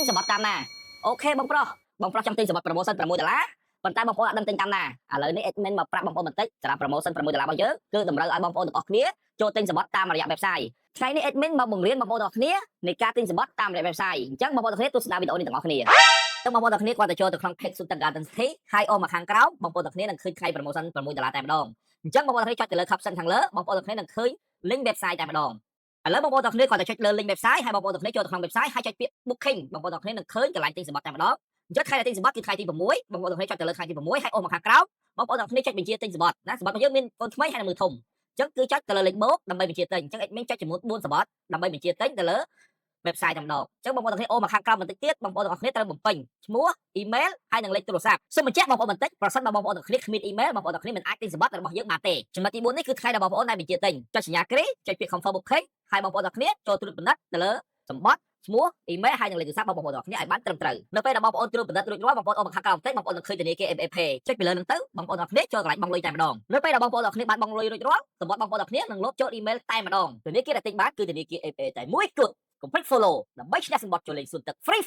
ញសម្បត្តិតាមណាអូខេបងប្រុសចង់ទិញសម្បត្តិ promotion 6 ដុល្លារប៉ុន្តែបងប្អូនអត់ដឹងទិញតាមណាឥឡូវនេះ admin មកប្រាប់បងប្អូនបន្តិចសម្រាប់ promotion 6 ដុល្លាររបស់យើងគឺតម្រូវឲ្យបងប្អូនទាំងអស់គ្នាចូលទិញសម្បត្តិតាមរយៈ website ថ្ងៃនេះ admin មកបង្រៀនបងប្អូនទាំងអស់គ្នានៃការទិញសម្បត្តិតាមរយៈ website អញ្ចឹងបងប្អូនទាំងគ្នាទស្សនាវីដេអូនេះទាំងអស់គ្នាចឹងបងប្អូនទាំងគ្នាគាត់ទៅចូលទៅក្នុង page Sutter Garden City ហើយអូមកខាងក្រោមបងប្អូនទាំងគ្នានឹងឃើញថ្ងៃ promotion 6 ដុល្លារតែម្ដងអញ្ចឹងបងប្អូនទាំងគ្នាចុចទៅលើ caption ខាងលើបងប្អូនទាំងគ្នានឹងឃើញ link website តែម្ដងឥឡូវបងប្អូនទាំងគ្នាគាត់ទៅចុចលើ link website ហើយបងប្អូនទាំងគ្នាចូលទៅក្នុង website ហើយចុចពាក្យ booking បងប្អូនទាំងគ្នានឹងឃើញកន្លែងទិញសម្បត្តិតែម្ដងអញ្ចឹងថ្ងៃដែលទិញសម្បត្តិគឺថ្ងៃទី6បងប្អូនទាំងគ្នាចុចទៅលើថ្ងៃទី6ហើយអូមកខាងក្រោមបងប្អូនទាំងគ្នាចុចបញ្ជាទិញសម្បត្តិណាសម្បត្តិរបស់យើងមានកូនថ្មីហើយនឹងមើលធំអញ្ចឹងគឺចុចទៅលើលេខបូកដើម្បីបញ្ជាទិញអញ្ចឹងadminចុចចំនួន4សម្បត្តិដើម្បីបញ្ជាទិញទៅលើ website តែម្ដងអញ្ចឹងបងប្អូនទាំងគ្នាអូមកខាងក្រោមបន្តិចទៀតបងប្អូនទាំងគ្នាត្រូវបំពេញឈ្មោះ email ហើយនិងលេខទូរស័ព្ទសូមបញ្ជាក់បងប្អូនបន្តិចប្រសិនបើបងប្អូនទាំងគ្នាគ្មាន email បងប្អូនទាំងគ្នាមិនអាចទិញសម្បត្តិរបស់យើងបានទេចំណុចទី4នេះគឺថ្ងៃដែលបងប្អូនដែលបញ្ជាទិញចុចសញ្ញាគ្រីចុចពាក្យ confirm booking ហើយបងប្អូនទាំងគ្នាចូលត្រួតពិនិត្យទៅលើសម្បត្តិឈ្មោះ email ហើយនិងលេខទូរស័ព្ទបងប្អូនទាំងគ្នាឲ្យបានត្រឹមត្រូវនៅពេលដែលបងប្អូនត្រួតពិនិត្យរួចរាល់បងប្អូនអូមកខាងក្រោមបន្តិចបងប្អូននឹងឃើញធនាគារ MFA ចុចពីលើហ្នឹងទៅបងប្អូនទាំងគ្នាចូលកន្លែងបង់លុយតែម្ដងនៅពេលដែលបងប្អូនទាំងគ្នាបានបង់លុយរួចរាល់សម្បត្តិបងប្អូនទាំងគ្នានឹងលោតចូល email តែម្ដងធនាគារដែលទិញបានគឺធនាគារ MFA តែមួយគត់ complete follow ដើម្បីឈ្នះសម្បត្តិចូលលេងសួនទឹក free